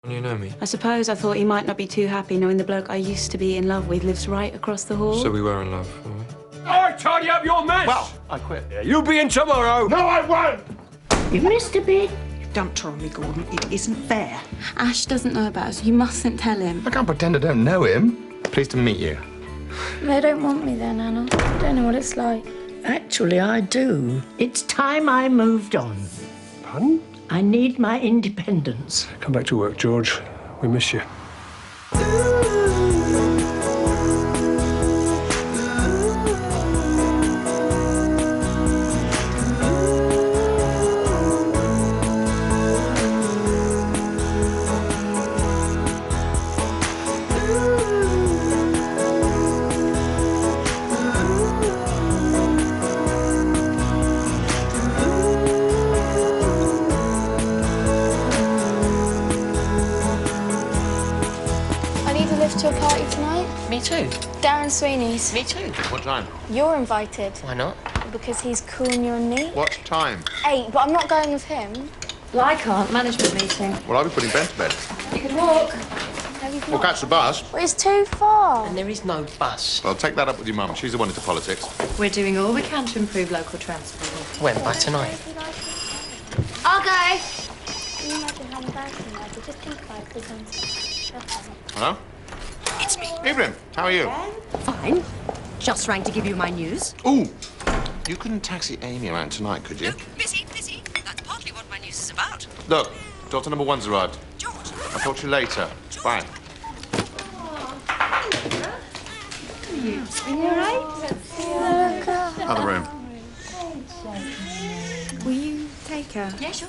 You know me. I suppose I thought he might not be too happy knowing the bloke I used to be in love with lives right across the hall. So we were in love, were we? I tidy up your mess! Well, I quit. Yeah, you'll be in tomorrow! No, I won't! You missed a bit. You've dumped her on me, Gordon. It isn't fair. Ash doesn't know about us. You mustn't tell him. I can't pretend I don't know him. Pleased to meet you. They don't want me then, Anna. I don't know what it's like. Actually, I do. It's time I moved on. Pardon? I need my independence. Come back to work, George. We miss you. To a party tonight? Me too. Darren Sweeney's. Me too. What time? You're invited. Why not? Because he's cool and you're neat. What time? 8, but I'm not going with him. Well, I can't. Management meeting. Well, I'll be putting Ben to bed. You could walk. No, you've We'll not. catch the bus. But it's too far. And there is no bus. Well, take that up with your mum. She's the one into politics. We're doing all we can to improve local transport. When? By tonight? I'll go. Can you imagine how embarrassing that would be? Just think about it, please. Hello? It's me. Evening. How are you? Fine. Just rang to give you my news. Ooh. You couldn't taxi Amy around tonight, could you? Busy. That's partly what my news is about. Look, daughter number 1's arrived. George. I'll talk to you later. Bye. Are you all right? Other room. Will you take her? Yeah, sure.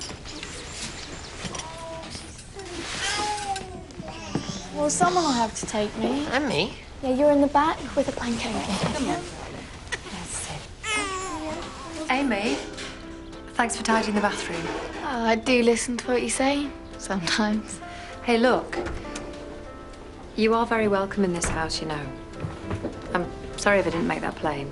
Well, someone will have to take me. And me. Yeah, you're in the back with a blanket. Come on. Amy, thanks for tidying the bathroom. Oh, I do listen to what you say sometimes. Hey, look. You are very welcome in this house, you know. I'm sorry if I didn't make that plain.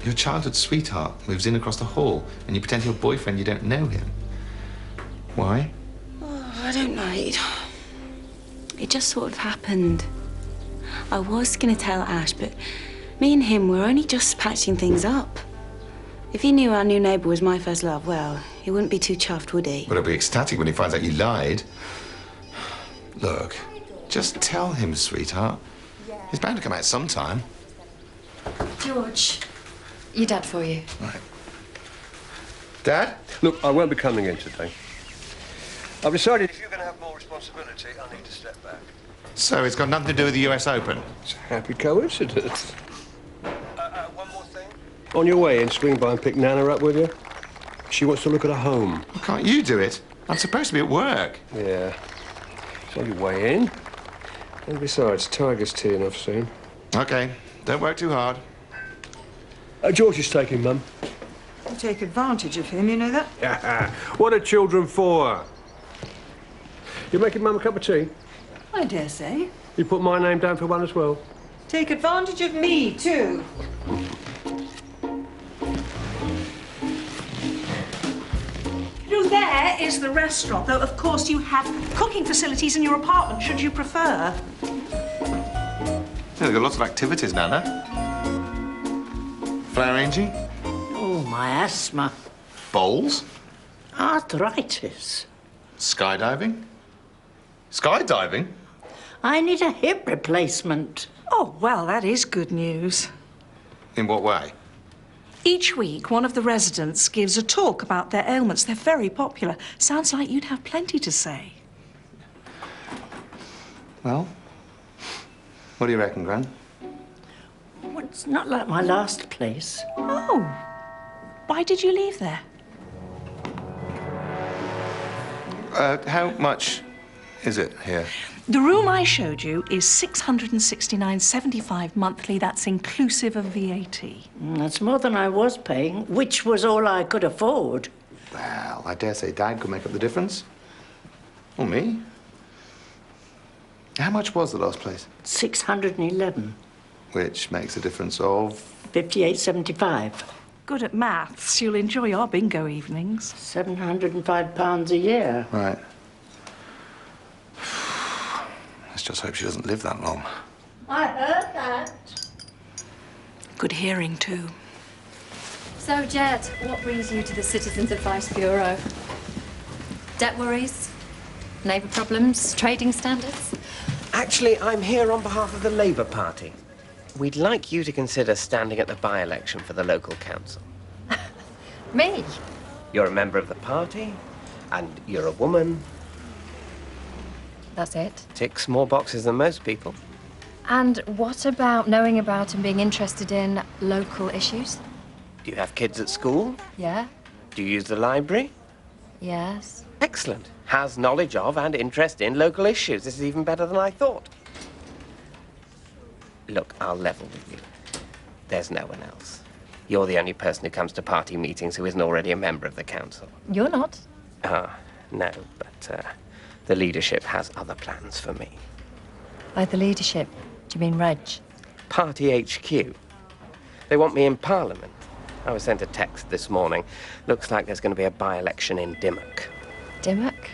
Your childhood sweetheart moves in across the hall and you pretend to your boyfriend you don't know him. Why? Oh, I don't know. It just sort of happened. I was going to tell Ash, but me and him were only just patching things up. If he knew our new neighbour was my first love, well, he wouldn't be too chuffed, would he? Well, he'll be ecstatic when he finds out you lied. Look, just tell him, sweetheart. He's bound to come out sometime. George, your dad for you. Right. Dad? Look, I won't be coming in today. I've decided if you're going to have more responsibility, I need to step back. So it's got nothing to do with the US Open? It's a happy coincidence. One more thing. On your way in, swing by and pick Nana up with you. She wants to look at a home. Well, can't you do it? I'm supposed to be at work. Yeah. It's on your way in. And besides, Tiger's teeing off soon. OK. Don't work too hard. George is taking Mum. You take advantage of him, you know that? What are children for? You making Mum a cup of tea? I dare say. You put my name down for one as well. Take advantage of me, too. There is the restaurant, though, of course, you have cooking facilities in your apartment, should you prefer. Yeah, they've got lots of activities, Nana. Flower arranging? Oh, my asthma. Bowls? Arthritis. Skydiving? Skydiving? I need a hip replacement. Oh, well, that is good news. In what way? Each week, one of the residents gives a talk about their ailments. They're very popular. Sounds like you'd have plenty to say. Well, what do you reckon, Gran? Well, it's not like my last place. Oh, why did you leave there? How much is it here? The room I showed you is $669.75 monthly. That's inclusive of VAT. That's more than I was paying, which was all I could afford. Well, I dare say Dad could make up the difference. Or me. How much was the last place? 611. Which makes a difference of... 58.75. good at maths, you'll enjoy our bingo evenings. £705 a year. Right. Let's just hope she doesn't live that long. I heard that. Good hearing, too. So, Jet, what brings you to the Citizens Advice Bureau? Debt worries? Neighbour problems? Trading standards? Actually, I'm here on behalf of the Labour Party. We'd like you to consider standing at the by-election for the local council. Me? You're a member of the party, and you're a woman. That's it. Ticks more boxes than most people. And what about knowing about and being interested in local issues? Do you have kids at school? Yeah? Do you use the library? Yes. Excellent. Has knowledge of and interest in local issues. This is even better than I thought. Look, I'll level with you. There's no one else. You're the only person who comes to party meetings who isn't already a member of the council. You're not. Ah, no, but the leadership has other plans for me. By the leadership, do you mean Reg? Party HQ. They want me in Parliament. I was sent a text this morning. Looks like there's going to be a by-election in Dimmock. Dimmock?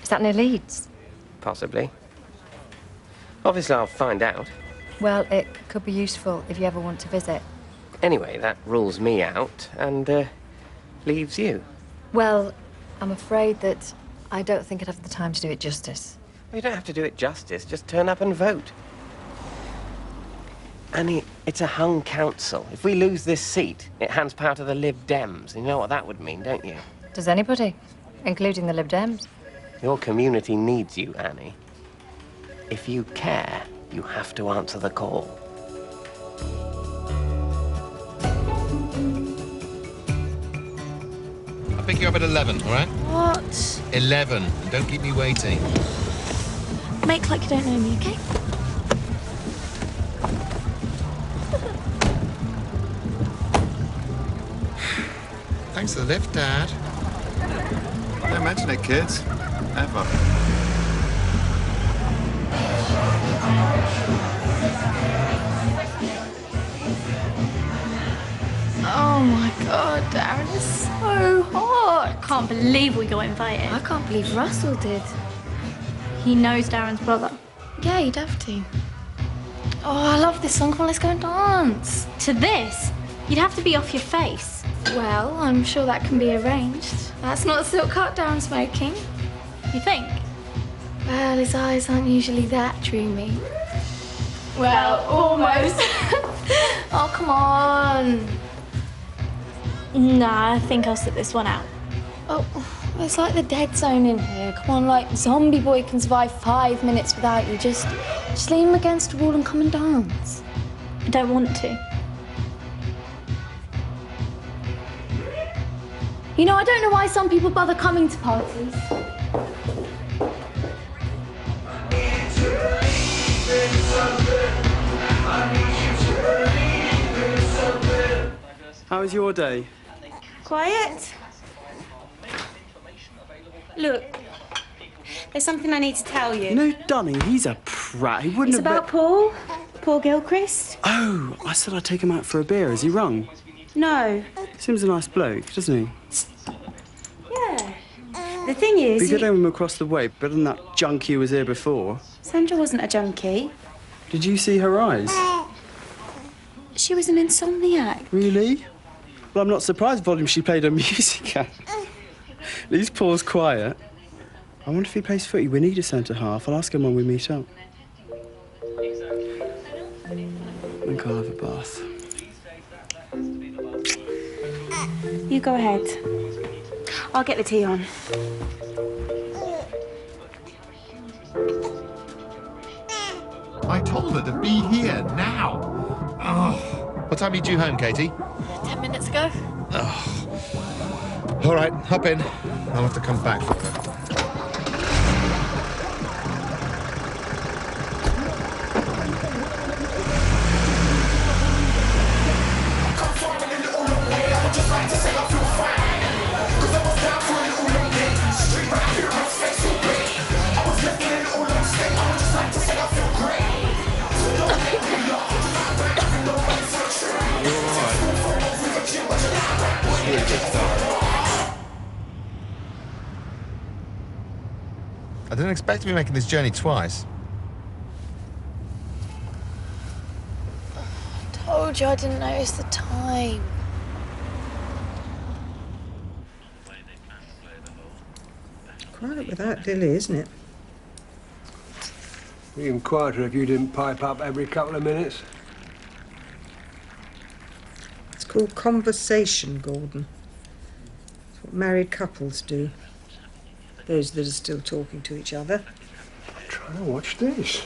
Is that near Leeds? Possibly. Obviously, I'll find out. Well, it could be useful if you ever want to visit. Anyway, that rules me out and leaves you. Well, I'm afraid that I don't think I'd have the time to do it justice. Well, you don't have to do it justice. Just turn up and vote. Annie, it's a hung council. If we lose this seat, it hands power to the Lib Dems. You know what that would mean, don't you? Does anybody? Including the Lib Dems? Your community needs you, Annie. If you care, you have to answer the call. I'll pick you up at 11, all right? What? 11. And don't keep me waiting. Make like you don't know me, okay? Thanks for the lift, Dad. Don't mention it, kids. Ever. Oh my God, Darren, it's so hot. I can't believe we got invited. I can't believe Russell did. He knows Darren's brother. Yeah, you'd have to. Oh, I love this song. Come on, let's go and dance. To this, you'd have to be off your face. Well, I'm sure that can be arranged. That's not a silk cut Darren's smoking. You think? Well, his eyes aren't usually that dreamy. Well, almost. Oh, come on. Nah, I think I'll sit this one out. Oh, it's like the dead zone in here. Come on, like Zombie Boy can survive 5 minutes without you. Just lean him against a wall and come and dance. I don't want to. You know, I don't know why some people bother coming to parties. How was your day? Quiet. Look, there's something I need to tell you. You know, Dunny, he's a prat. He wouldn't It's have... about Paul. Paul Gilchrist. Oh, I said I'd take him out for a beer. Is he wrong? No. Seems a nice bloke, doesn't he? Yeah. The thing is... We could have him across the way, better than that junkie who was here before. Sandra wasn't a junkie. Did you see her eyes? She was an insomniac. Really? Well, I'm not surprised volume she played her music at. At least Paul's quiet. I wonder if he plays footy. We need a centre-half. I'll ask him when we meet up. I think I'll have a bath. You go ahead. I'll get the tea on. I told her to be here now. Oh. What time are you due home, Katie? 10 minutes ago. Oh. All right, hop in. I'll have to come back for her. I didn't expect to be making this journey twice. Told you I didn't notice the time. Quiet without Dilly, isn't it? Even quieter if you didn't pipe up every couple of minutes. It's called conversation, Gordon. It's what married couples do. Those that are still talking to each other. I'm trying to watch this.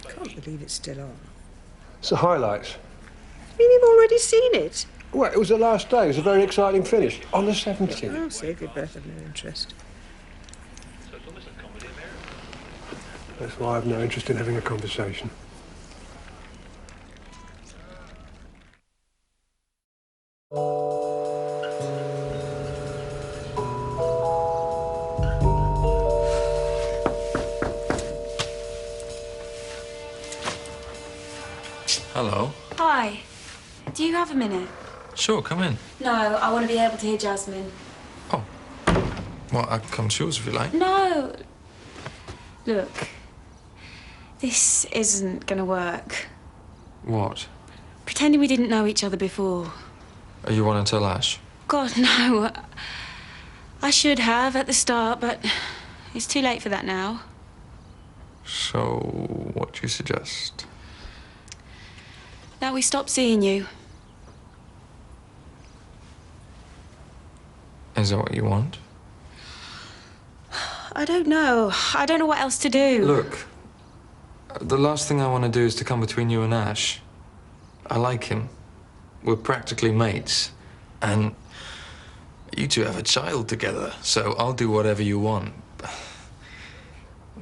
Can't believe it's still on. It's the highlights. You mean you've already seen it? Well, it was the last day. It was a very exciting finish. On the 17th. Oh, save your breath, I've no interest. That's why I've no interest in having a conversation. Hello. Hi. Do you have a minute? Sure, come in. No, I want to be able to hear Jasmine. Well, I can come to yours if you like. No. Look. This isn't gonna work. What? Pretending we didn't know each other before. Oh, you want to tell Ash? God, no. I should have at the start, but it's too late for that now. So, what do you suggest? Now we stop seeing you. Is that what you want? I don't know. I don't know what else to do. Look, the last thing I want to do is to come between you and Ash. I like him. We're practically mates. And you two have a child together, so I'll do whatever you want.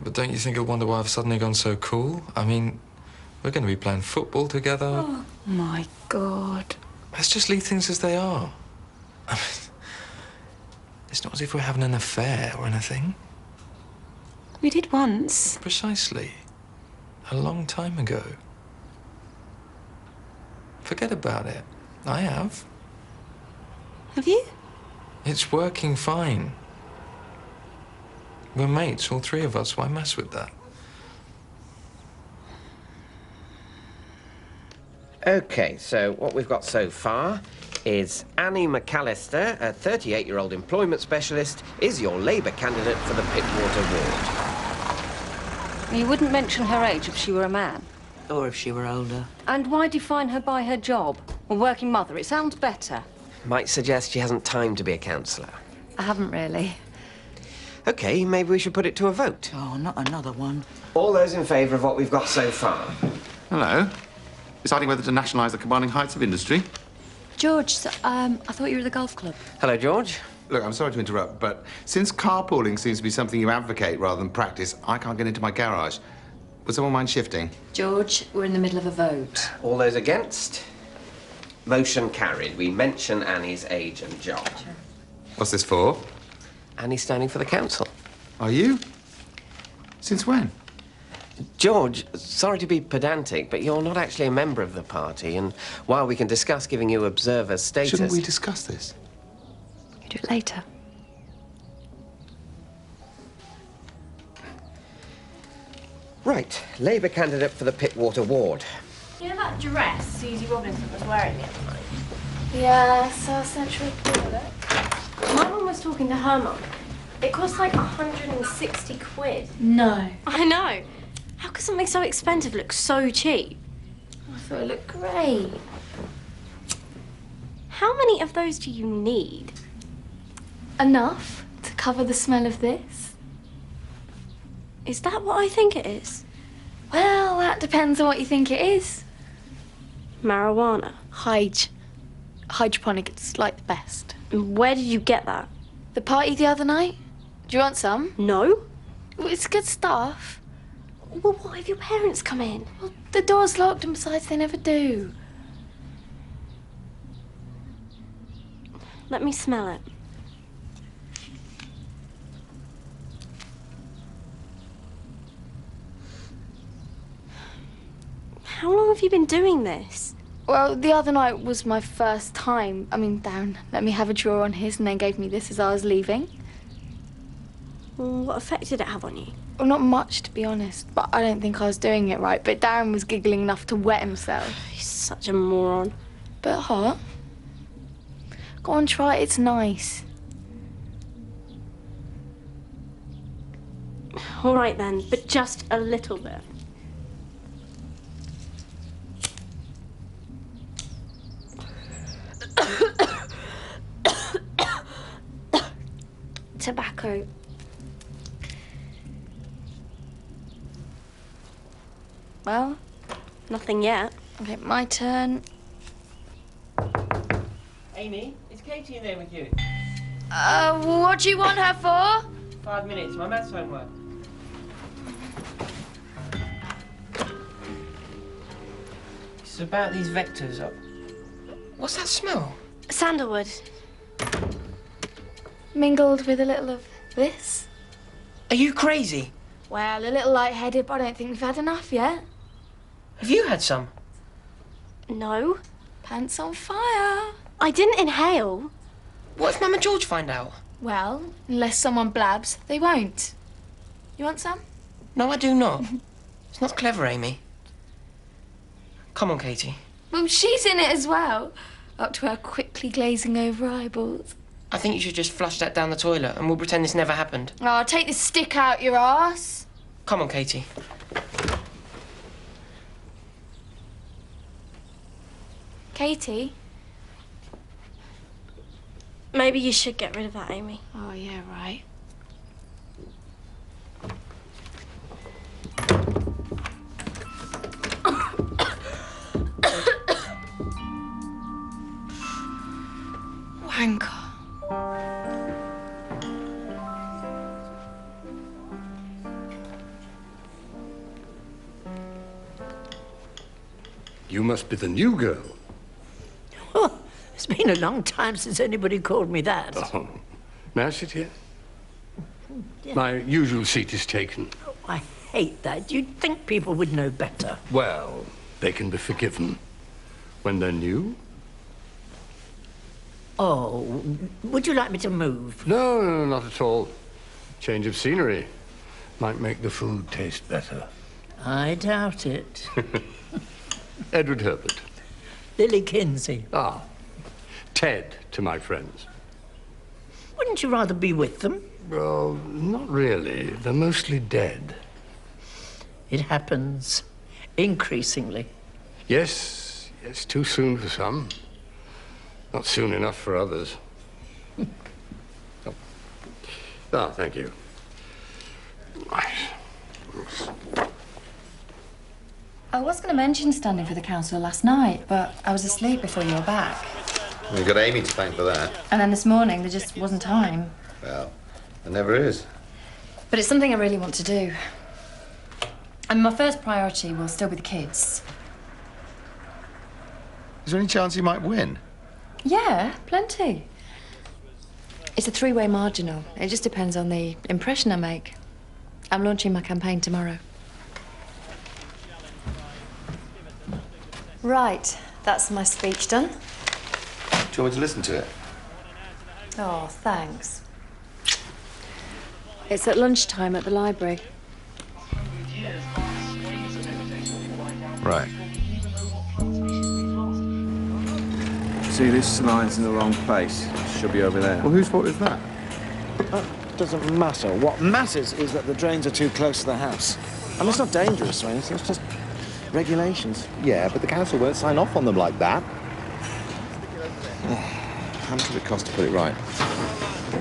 But don't you think he'll wonder why I've suddenly gone so cool? I mean, we're going to be playing football together. Oh, my God. Let's just leave things as they are. I mean, it's not as if we're having an affair or anything. We did once. Precisely. A long time ago. Forget about it. I have. Have you? It's working fine. We're mates, all three of us. Why mess with that? OK, so what we've got so far is Annie McAllister, a 38-year-old employment specialist, is your Labour candidate for the Pittwater ward. You wouldn't mention her age if she were a man. Or if she were older. And why define her by her job? A working mother, it sounds better. Might suggest she hasn't time to be a councillor. I haven't really. OK, maybe we should put it to a vote. Oh, not another one. All those in favour of what we've got so far? Hello. Deciding whether to nationalise the commanding heights of industry? George, so, I thought you were the golf club. Hello, George. Look, I'm sorry to interrupt, but since carpooling seems to be something you advocate rather than practice, I can't get into my garage. Would someone mind shifting? George, we're in the middle of a vote. All those against? Motion carried. We mention Annie's age and job. Sure. What's this for? Annie's standing for the council. Are you? Since when? George, sorry to be pedantic, but you're not actually a member of the party, and while we can discuss giving you observer status... Shouldn't we discuss this? You do it later. Right, Labour candidate for the Pittwater ward. You know that dress Susie Robinson was wearing the other night? Yeah, so Central Toilet. My mum was talking to her mum. It cost like 160 quid. No. I know. How could something so expensive look so cheap? I thought it looked great. How many of those do you need? Enough to cover the smell of this. Is that what I think it is? Well, that depends on what you think it is. Marijuana. Hydroponic, it's like the best. And where did you get that? The party the other night? Do you want some? No. Well, it's good stuff. Well, what if your parents come in? Well, the door's locked, and besides, they never do. Let me smell it. How long have you been doing this? Well, the other night was my first time. I mean, Darren let me have a draw on his and then gave me this as I was leaving. What effect did it have on you? Well, not much, to be honest, but I don't think I was doing it right. But Darren was giggling enough to wet himself. He's such a moron. Bit hot. Go on, try it. It's nice. All right then, but just a little bit. Tobacco. Well, nothing yet. Okay, my turn. Amy, is Katie in there with you? What do you want her for? 5 minutes, my maths homework. It's about these vectors. What's that smell? Sandalwood. Mingled with a little of this. Are you crazy? Well, a little lightheaded, but I don't think we've had enough yet. Have you had some? No. Pants on fire. I didn't inhale. What if Mum and George find out? Well, unless someone blabs, they won't. You want some? No, I do not. It's not clever, Amy. Come on, Katie. Well, she's in it as well. Up to her quickly glazing over eyeballs. I think you should just flush that down the toilet and we'll pretend this never happened. Oh, take the stick out your arse. Come on, Katie. Katie? Maybe you should get rid of that, Amy. Oh, yeah, right. Wanker. You must be the new girl. Oh, it's been a long time since anybody called me that. Oh. May I sit here? Yeah. My usual seat is taken. Oh, I hate that. You'd think people would know better. Well, they can be forgiven when they're new. Oh, would you like me to move? No, no, not at all. Change of scenery might make the food taste better. I doubt it. Edward Herbert. Lily Kinsey. Ah, Ted to my friends. Wouldn't you rather be with them? Well, not really. They're mostly dead. It happens increasingly. Yes, yes, too soon for some. Not soon enough for others. Oh. Ah, thank you. Right. I was going to mention standing for the council last night, but I was asleep before you were back. Well, you've got Amy to thank for that. And then this morning, there just wasn't time. Well, there never is. But it's something I really want to do. And my first priority will still be the kids. Is there any chance you might win? Yeah, plenty. It's a three-way marginal. It just depends on the impression I make. I'm launching my campaign tomorrow. Right, that's my speech done. Do you want me to listen to it? Oh, thanks. It's at lunchtime at the library. Right. See, this line's in the wrong place. Should be over there. Well, whose fault is that? Doesn't matter. What matters is that the drains are too close to the house. I mean, it's not dangerous or anything, it's just regulations. Yeah, but the council won't sign off on them like that. How much does it cost to put it right?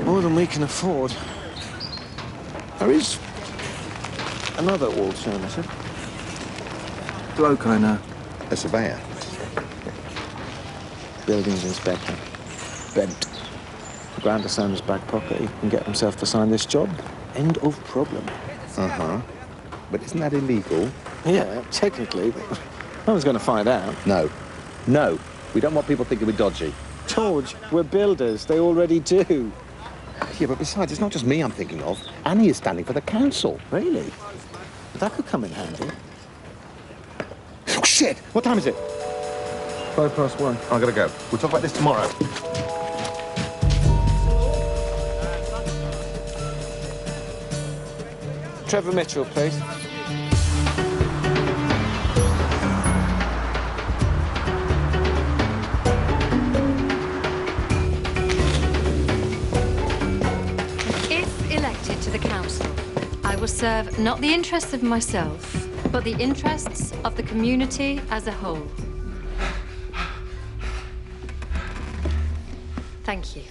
More than we can afford. There is another alternative. Bloke I know. A surveyor. Buildings inspector. Bent. Grand to Sam's back pocket, he can get himself to sign this job. End of problem. Uh-huh. But isn't that illegal? Yeah, technically, but no one's going to find out. No. No. We don't want people thinking we're dodgy. George, we're builders. They already do. Yeah, but besides, it's not just me I'm thinking of. Annie is standing for the council. Really? That could come in handy. Oh, shit! What time is it? 1:05. I've got to go. We'll talk about this tomorrow. Trevor Mitchell, please. If elected to the council, I will serve not the interests of myself, but the interests of the community as a whole. Thank you.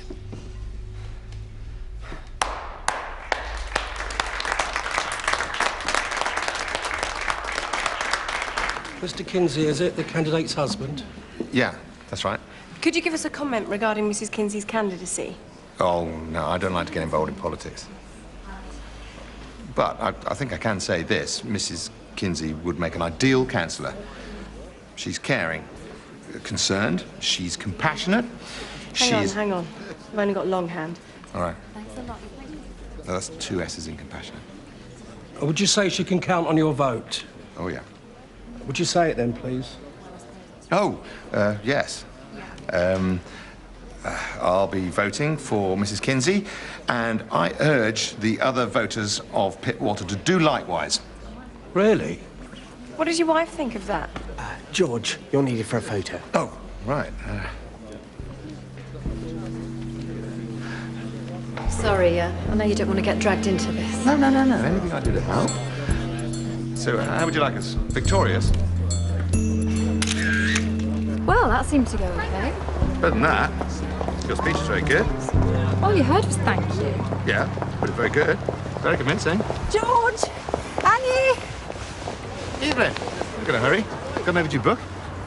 Mr. Kinsey, is it? The candidate's husband? Yeah, that's right. Could you give us a comment regarding Mrs. Kinsey's candidacy? Oh, no, I don't like to get involved in politics. But I think I can say this. Mrs. Kinsey would make an ideal councillor. She's caring, concerned, she's compassionate. Hang on. I've only got longhand. All right. Thanks a lot. No, that's 2 S's in compassionate. Would you say she can count on your vote? Oh, yeah. Would you say it then, please? Oh, yes. I'll be voting for Mrs. Kinsey, and I urge the other voters of Pittwater to do likewise. Really? What does your wife think of that? George, you're needed for a photo. Oh, right. Sorry, I know you don't want to get dragged into this. No. Anything I do to help. So, how would you like us? Victorious? Well, that seemed to go okay. Better than that. Your speech is very good. All you heard was thank you. Yeah, but it's very good. Very convincing. George! Annie! Evelyn, you're in a hurry. Got an overdue book?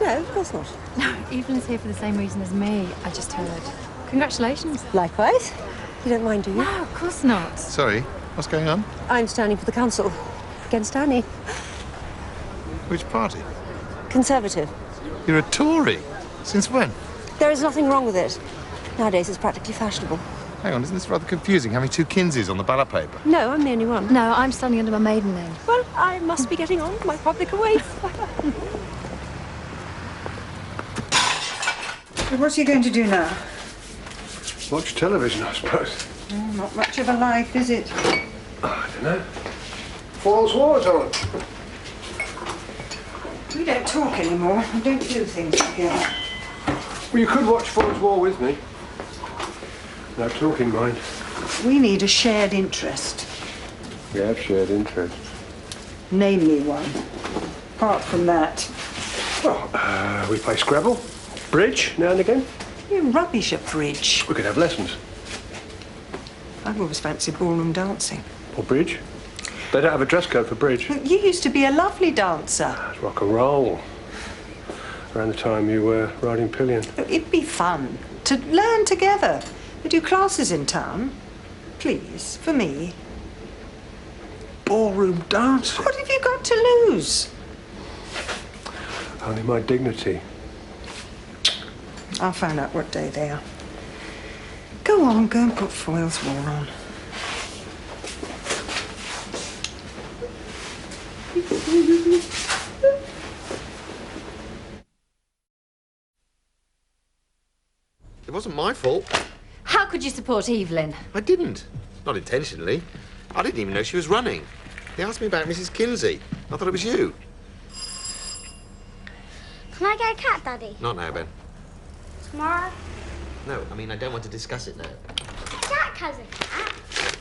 No, of course not. No, Evelyn's here for the same reason as me. I just heard. Congratulations. Likewise. You don't mind, do you? No, of course not. Sorry, what's going on? I'm standing for the council. Against Annie. Which party? Conservative. You're a Tory. Since when? There is nothing wrong with it. Nowadays, it's practically fashionable. Hang on, isn't this rather confusing, having 2 Kinseys on the ballot paper? No, I'm the only one. No, I'm standing under my maiden name. Well, I must be getting on with my public away. What's he going to do now? Watch television, I suppose. Not much of a life, is it? I don't know. Falls War's on. We don't talk anymore. We don't do things together. Well, you could watch Falls War with me. No talking, mind. We need a shared interest. We have shared interests. Name me one. Apart from that. Well, we play Scrabble, bridge now and again. You're rubbish at bridge. We could have lessons. I've always fancied ballroom dancing. Or bridge. They don't have a dress code for bridge. You used to be a lovely dancer. It's rock and roll. Around the time you were riding pillion. It'd be fun to learn together. We do classes in town. Please, for me. Ballroom dancing? What have you got to lose? Only my dignity. I'll find out what day they are. Go on, go and put Foyle's War on. It wasn't my fault. How could you support Evelyn? I didn't. Not intentionally. I didn't even know she was running. They asked me about Mrs. Kinsey. I thought it was you. Can I get a cat, Daddy? Not now, Ben. Tomorrow? No, I mean, I don't want to discuss it now. Jack has a cat.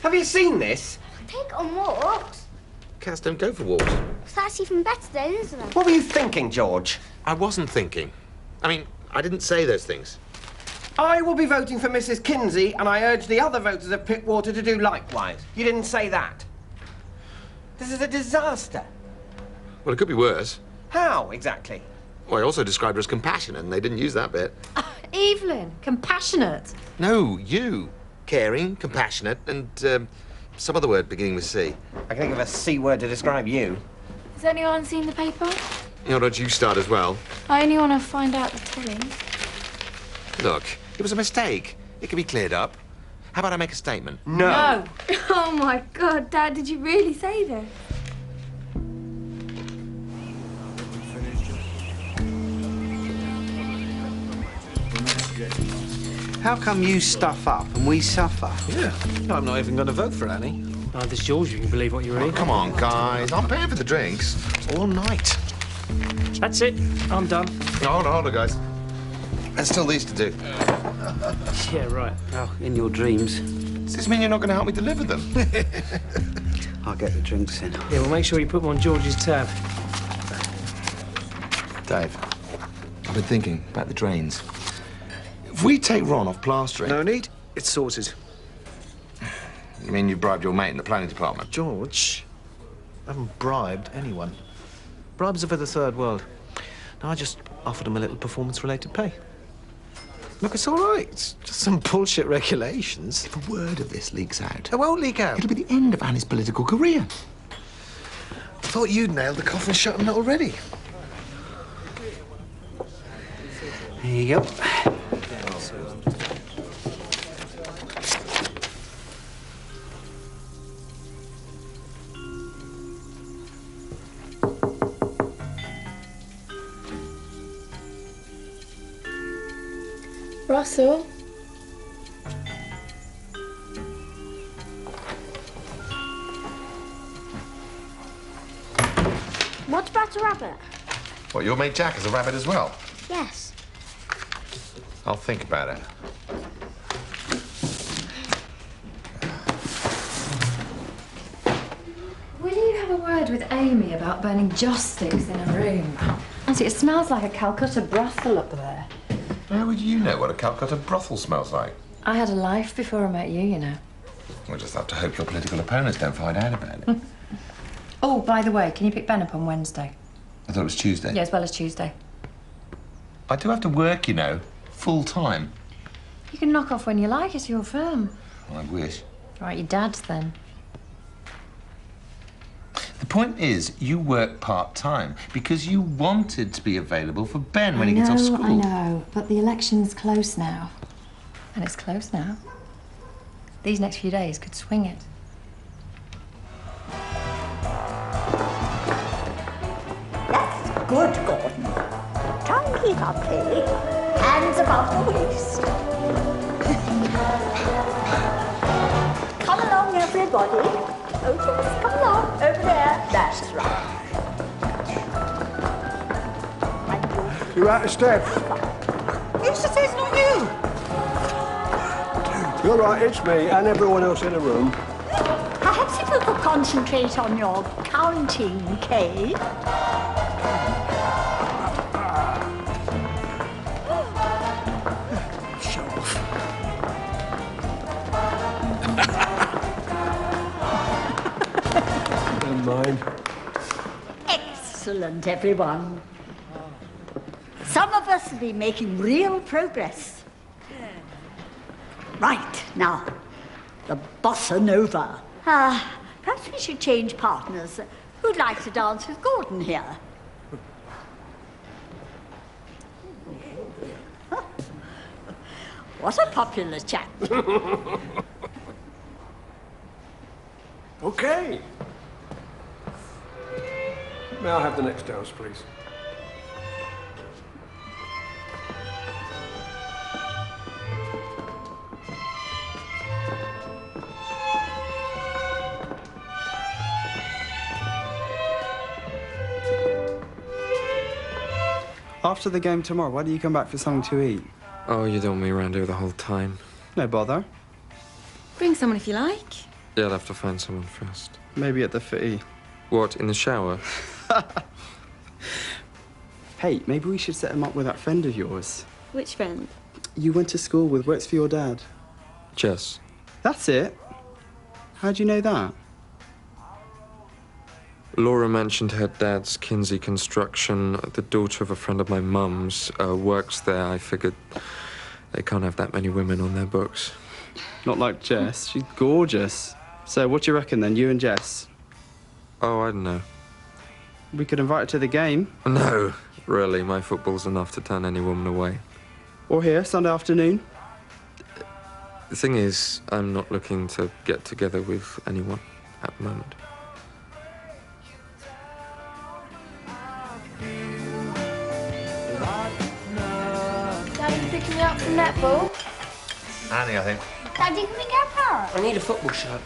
Have you seen this? Take it on walks. Cats don't go for walks. So that's even better then, isn't it? What were you thinking, George? I wasn't thinking. I mean, I didn't say those things. I will be voting for Mrs. Kinsey, and I urge the other voters of Pittwater to do likewise. You didn't say that. This is a disaster. Well, it could be worse. How, exactly? Well, I also described her as compassionate, and they didn't use that bit. Evelyn, compassionate. No, you. Caring, compassionate, and some other word beginning with C. I can think of a C word to describe you. Has anyone seen the paper? Why don't you start as well? I only want to find out the telling. Look, it was a mistake. It can be cleared up. How about I make a statement? No. Oh my God, Dad, did you really say this? How come you stuff up and we suffer? Yeah. I'm not even going to vote for Annie. Neither's George, you can believe what you read. Come on, guys. I'm paying for the drinks. All night. That's it. I'm done. Hold on, guys. There's still these to do. Yeah, right. Well, in your dreams. Does this mean you're not going to help me deliver them? I'll get the drinks in. Yeah, well, make sure you put them on George's tab. Dave, I've been thinking about the drains. If we take Ron off plastering... No need. It's sorted. You mean you bribed your mate in the planning department? George, I haven't bribed anyone. Bribes are for the third world. Now, I just offered him a little performance-related pay. Look, it's all right. It's just some bullshit regulations. If a word of this leaks out... It won't leak out. It'll be the end of Annie's political career. I thought you'd nailed the coffin shut on that already. Here you go. Russell? What about a rabbit? What, your mate Jack is a rabbit as well? Yes. I'll think about it. Will you have a word with Amy about burning joss sticks in a room? Honestly, it smells like a Calcutta brothel up there. How would you know what a Calcutta brothel smells like? I had a life before I met you, you know. We'll just have to hope your political opponents don't find out about it. Oh, by the way, can you pick Ben up on Wednesday? I thought it was Tuesday. Yeah, as well as Tuesday. I do have to work, you know, full time. You can knock off when you like, it's your firm. I wish. Right, your dad's then. The point is, you work part-time because you wanted to be available for Ben when he gets off school. I know, but the election's close now. And it's close now. These next few days could swing it. That's good, Gordon. Tongue keep up, Kay. Hands above the waist. Come along, everybody. Oh, yes, come along. Over there. That's right. You're out of step. Who's to say it's not you? You're right, it's me and everyone else in the room. Perhaps if you could concentrate on your counting, Kay. Show off. Never mind. Excellent, everyone. Some of us have been making real progress. Right, now, the bossa nova. Perhaps we should change partners. Who'd like to dance with Gordon here? What a popular chap. Okay. May I have the next dance, please? After the game tomorrow, why do you come back for something to eat? Oh, you don't want me around here the whole time. No bother. Bring someone if you like. Yeah, I'll have to find someone first. Maybe at the footy. What, in the shower? Hey, maybe we should set him up with that friend of yours. Which friend? You went to school with, works for your dad. Jess. That's it? How'd you know that? Laura mentioned her dad's Kinsey Construction. The daughter of a friend of my mum's works there. I figured they can't have that many women on their books. Not like Jess. She's gorgeous. So what do you reckon then, you and Jess? Oh, I don't know. We could invite her to the game. No, really. My football's enough to turn any woman away. Or here, Sunday afternoon. The thing is, I'm not looking to get together with anyone at the moment. Daddy, you picking me up from netball? Annie, I think. Daddy, can we get a parrot? I need a football shirt.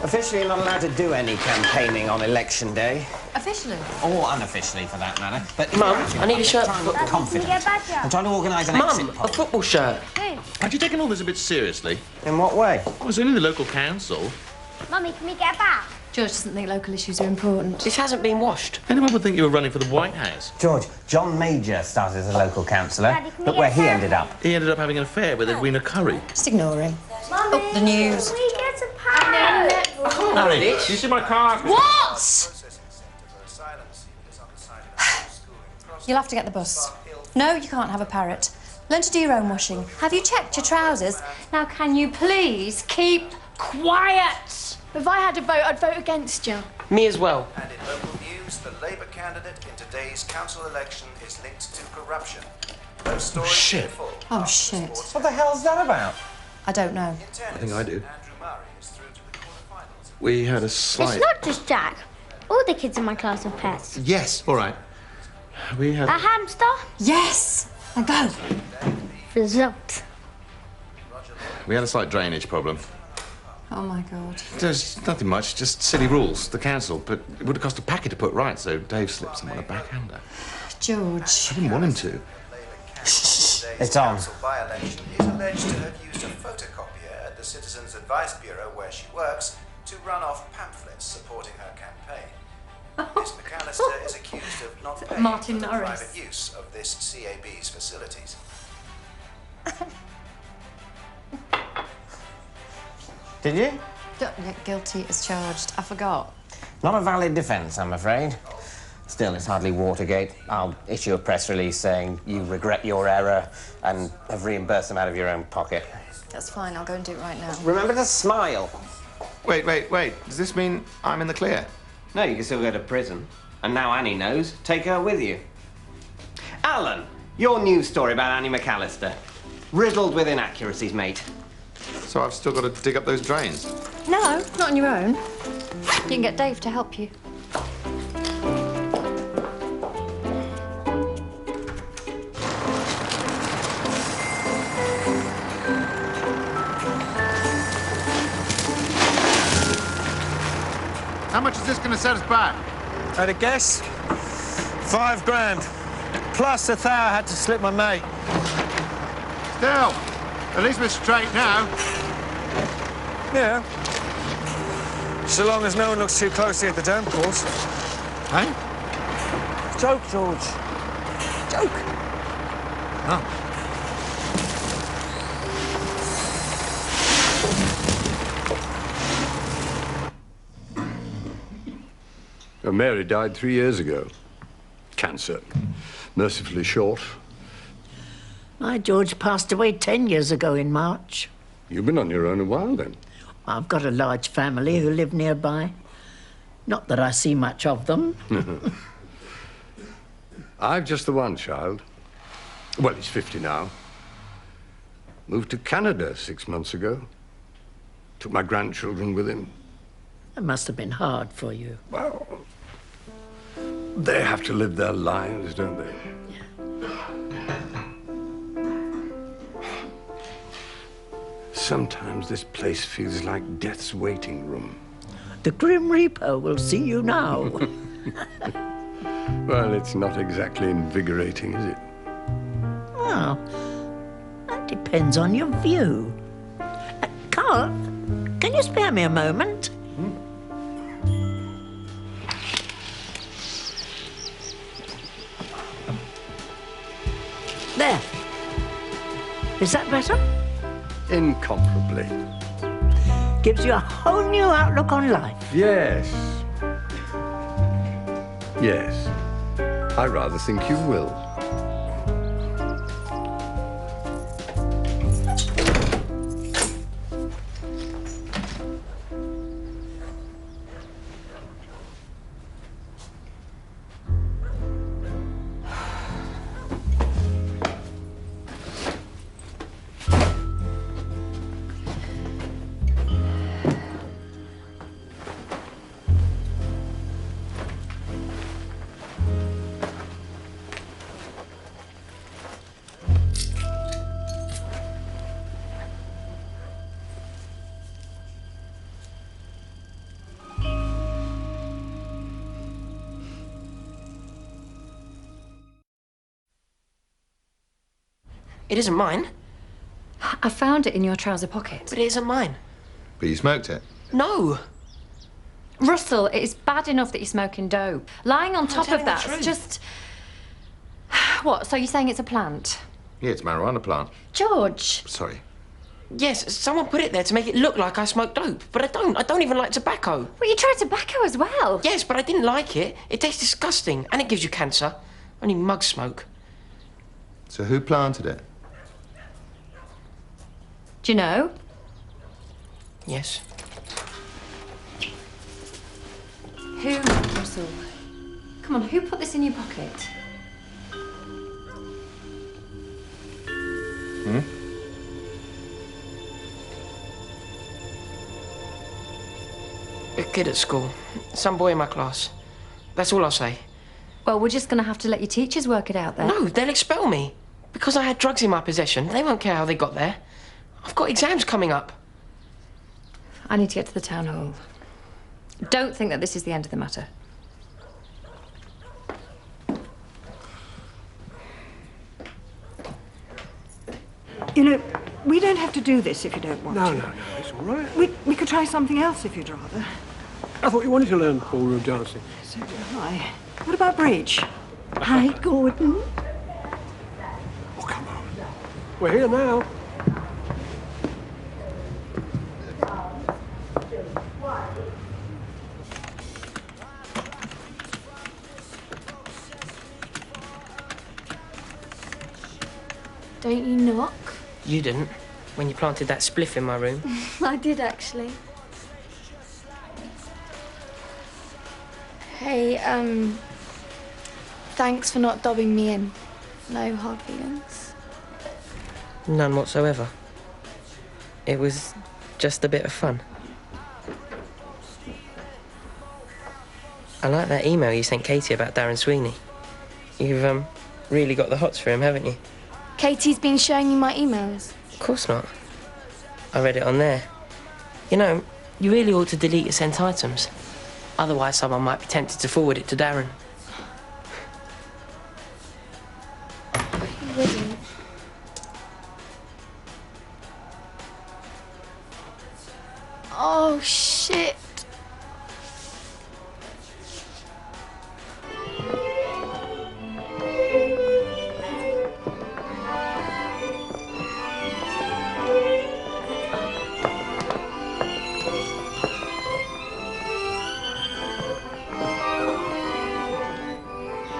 Officially, you're not allowed to do any campaigning on election day. Officially? Or unofficially, for that matter. But Mum, I need a shirt. Daddy, Confident. can we get a badger? I'm trying to organise an exit poll. A football shirt. Hey. Aren't you taking all this a bit seriously? In what way? Well, it's only the local council. Mummy, can we get a bat? George doesn't think local issues are important. This hasn't been washed. Anyone would think you were running for the White House. George, John Major started as a local councillor. Daddy, can we Look get where a he parrot? ended up. He ended up having an affair with Edwina Curry. Just ignore him. Mummy, Oh, the news. can we get a parrot? Harry, you see my car? What? You'll have to get the bus. No, you can't have a parrot. Learn to do your own washing. Have you checked your trousers? Now, can you please keep quiet? If I had a vote, I'd vote against you. Me as well. And in local news, the Labour candidate in today's council election is linked to corruption. Those stories Shit. in full. Oh, shit. What the hell's that about? I don't know. I think I do. We had a slight... It's not just Jack. All the kids in my class have pets. Yes, all right. We had... A hamster? Yes! Now go. Result. We had a slight drainage problem. Oh, my God. There's nothing much, just silly rules, the council. But it would have cost a packet to put right, so Dave slipped someone a backhander. George. I didn't want him to. It's on. By-election is alleged to have used a photocopier at the Citizens Advice Bureau where she works to run off pamphlets supporting her campaign. Miss McAllister is accused of not paying Martin for the Norris. private use of this CAB's facilities. Did you? Don't get guilty as charged. I forgot. Not a valid defence, I'm afraid. Still, it's hardly Watergate. I'll issue a press release saying you regret your error and have reimbursed them out of your own pocket. That's fine. I'll go and do it right now. Remember to smile. Wait. Does this mean I'm in the clear? No, you can still go to prison. And now Annie knows. Take her with you. Alan, your news story about Annie McAllister. Riddled with inaccuracies, mate. So I've still got to dig up those drains? No, not on your own. You can get Dave to help you. How much is this going to set us back? Had a guess? £5 grand. Plus a thou I had to slip my mate. Still, at least we're straight now. Yeah. So long as no one looks too closely at the downpours. Hey? Joke, George. Joke. Oh. Mary died 3 years ago. Cancer. Mercifully short. My George passed away 10 years ago in March. You've been on your own a while, then. I've got a large family who live nearby. Not that I see much of them. I've just the one child. Well, he's 50 now. Moved to Canada 6 months ago. Took my grandchildren with him. It must have been hard for you. Well, they have to live their lives, don't they? Sometimes this place feels like death's waiting room. The Grim Reaper will see you now. Well, it's not exactly invigorating, is it? Well, that depends on your view. Carl, can you spare me a moment? There. Is that better? Incomparably. Gives you a whole new outlook on life. Yes. Yes. I rather think you will. It isn't mine. I found it in your trouser pocket. But it isn't mine. But you smoked it? No. Russell, it is bad enough that you're smoking dope. Lying on top of that, it's just... What, so you're saying it's a plant? Yeah, it's a marijuana plant. George! Sorry. Yes, someone put it there to make it look like I smoke dope. But I don't. I don't even like tobacco. Well, you tried tobacco as well. Yes, but I didn't like it. It tastes disgusting, and it gives you cancer. Only mugs smoke. So who planted it? Do you know? Yes. Who, Russell? Come on, who put this in your pocket? Hmm? A kid at school. Some boy in my class. That's all I'll say. Well, we're just going to have to let your teachers work it out then. No, they'll expel me. Because I had drugs in my possession, they won't care how they got there. I've got exams coming up. I need to get to the town hall. Don't think that this is the end of the matter. You know, we don't have to do this if you don't want No, to. no, no, it's all right. We could try something else if you'd rather. I thought you wanted to learn ballroom dancing. So do I. What about bridge? Hi, Gordon. We're here now. Don't you knock? You didn't, when you planted that spliff in my room. I did, actually. Hey, thanks for not dobbing me in. No hard feelings. None whatsoever. It was just a bit of fun. I like that email you sent Katie about Darren Sweeney. You've, really got the hots for him, haven't you? Katie's been showing you my emails. Of course not. I read it on there. You know, you really ought to delete your sent items. Otherwise, someone might be tempted to forward it to Darren. You wouldn't. Oh, shit.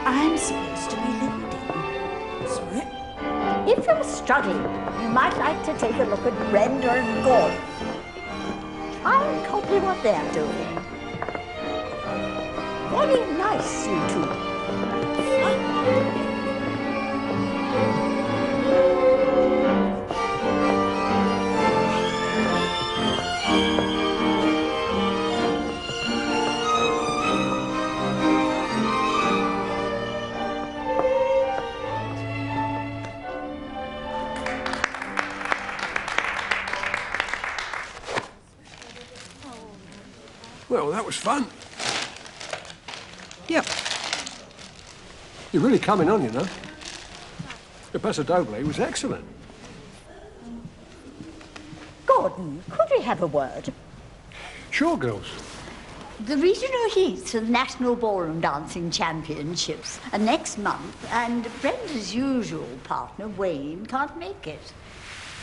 I'm supposed to be leading. Sorry? If you're struggling, you might like to take a look at Brenda and Gordon. I'll copy what they're doing. Very nice, you two. Well, that was fun. Yep. You're really coming on, you know. The Paso Doble was excellent. Gordon, could we have a word? Sure, girls. The regional heats of the National Ballroom Dancing Championships are next month, and Brenda's usual partner, Wayne, can't make it.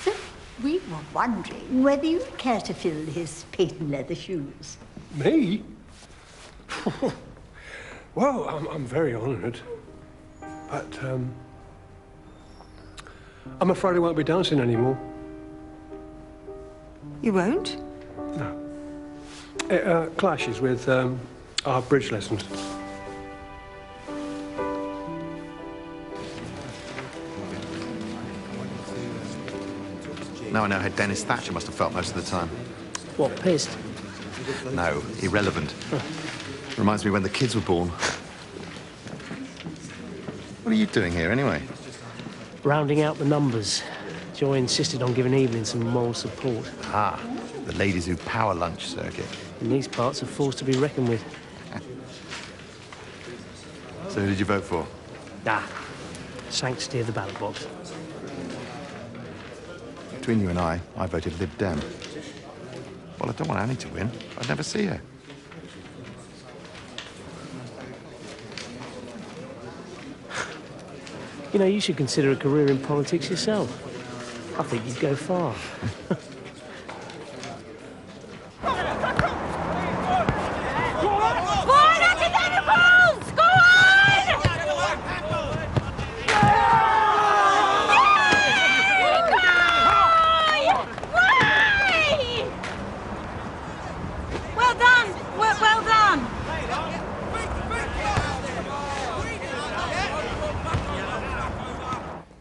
So we were wondering whether you'd care to fill his patent leather shoes. Me? Well, I'm very honoured. But, I'm afraid I won't be dancing anymore. You won't? No. It clashes with our bridge lessons. Now I know how Dennis Thatcher must have felt most of the time. What, pissed? No, irrelevant. Reminds me when the kids were born. What are you doing here, anyway? Rounding out the numbers. Joy insisted on giving Evelyn some moral support. Ah, the ladies who power lunch circuit. In these parts, a force to be reckoned with. So who did you vote for? Ah, sanctity of the ballot box. Between you and I voted Lib Dem. Well, I don't want Annie to win. I'd never see her. You know, you should consider a career in politics yourself. I think you'd go far.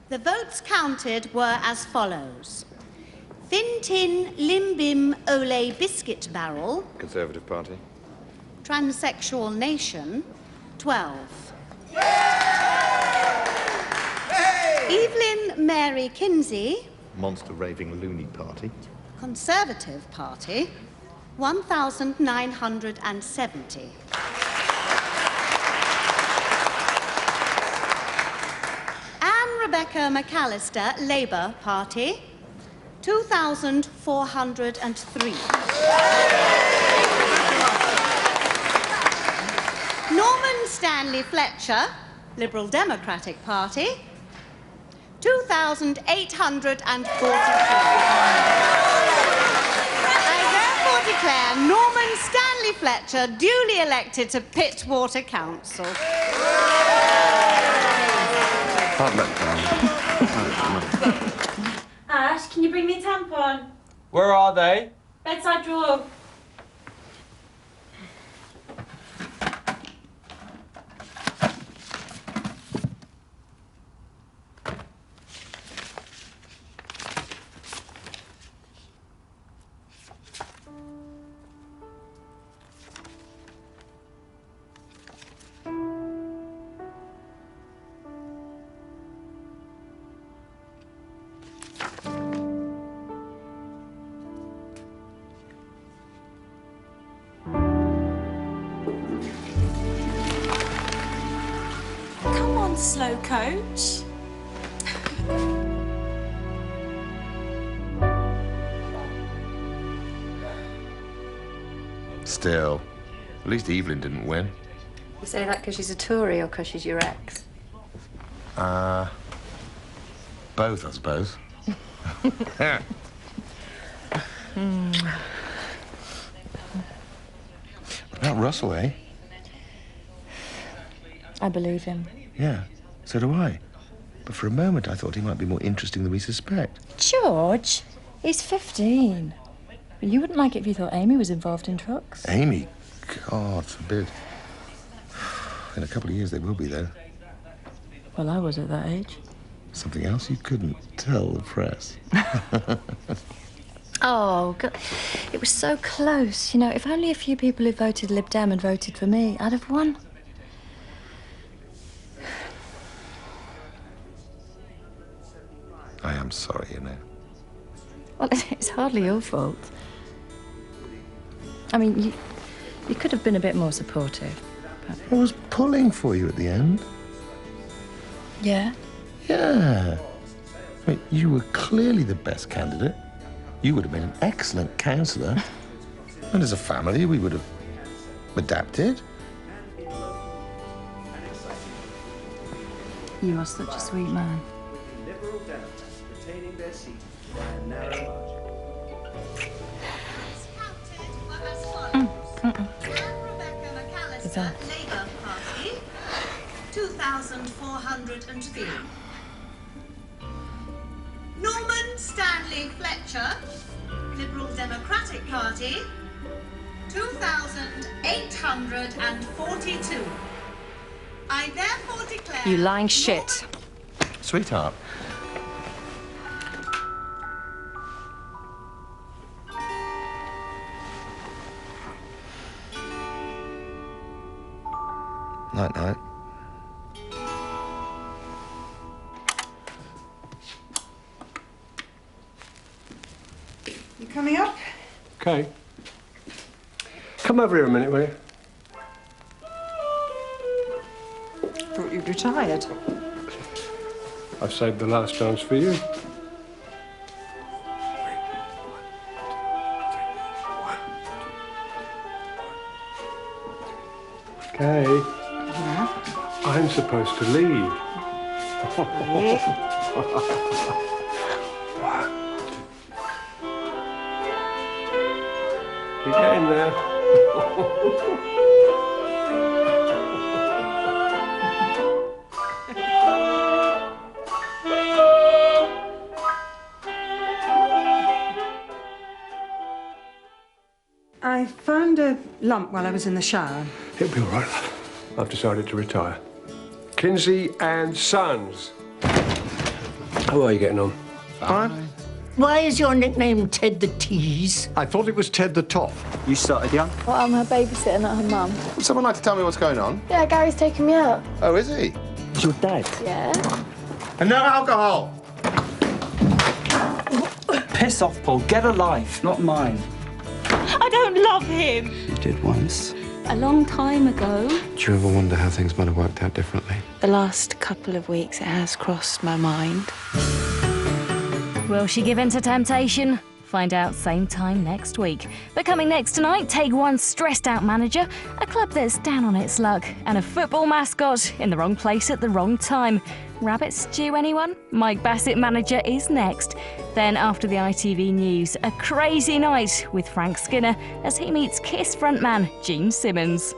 The votes counted were as follows. Thin Tin Lim Bim Ole Biscuit Barrel, Conservative Party. Transsexual Nation, 12. Evelyn Mary Kinsey, Monster Raving Loony Party. Conservative Party, 1,970. Rebecca McAllister, Labour Party, 2,403. Norman Stanley Fletcher, Liberal Democratic Party, 2,843. I therefore declare Norman Stanley Fletcher duly elected to Pitt Water Council. Hard luck, darling. Ash, can you bring me a tampon? Where are they? Bedside drawer. Slow coach. Still, at least Evelyn didn't win. You say that because she's a Tory or because she's your ex? Both, I suppose. About Russell, eh? I believe him. Yeah, so do I. But for a moment, I thought he might be more interesting than we suspect. George, he's 15. You wouldn't like it if you thought Amy was involved in trucks. Amy? God forbid. In a couple of years, they will be, though. Well, I was at that age. Something else you couldn't tell the press. Oh, God. It was so close. You know, if only a few people who voted Lib Dem had voted for me, I'd have won. I am sorry, you know. Well, it's hardly your fault. I mean, you could have been a bit more supportive. But... I was pulling for you at the end. Yeah? Yeah. I mean, you were clearly the best candidate. You would have been an excellent councillor. And as a family, we would have adapted. You are such a sweet man. Liberal Democrats retaining their seat by a narrow margin. Rebecca McAllister, that? Labour Party, 2,403. Norman Stanley Fletcher, Liberal Democratic Party, 2,842. I therefore declare... You lying shit. Sweetheart. Night-night. You coming up? Okay. Come over here a minute, will you? Thought you'd retired. I've saved the last chance for you. Kay, I'm supposed to leave. You're getting there. I found a lump while I was in the shower. It'll be all right, love. I've decided to retire. Kinsey and Sons. How are you getting on? Fine. Why is your nickname Ted the Tease? I thought it was Ted the Toff. You started young? Well, I'm her babysitter, not her mum. Would someone like to tell me what's going on? Yeah, Gary's taking me out. Oh, is he? It's your dad? Yeah. And no alcohol! Piss off, Paul. Get a life, not mine. I don't love him. You did once. A long time ago. Do you ever wonder how things might have worked out differently? The last couple of weeks, it has crossed my mind. Will she give in to temptation? Find out same time next week. But coming next tonight, Take One's stressed out manager, a club that's down on its luck, and a football mascot in the wrong place at the wrong time. Rabbit stew, anyone? Mike Bassett manager is next. Then after the ITV news, a crazy night with Frank Skinner as he meets Kiss frontman Gene Simmons.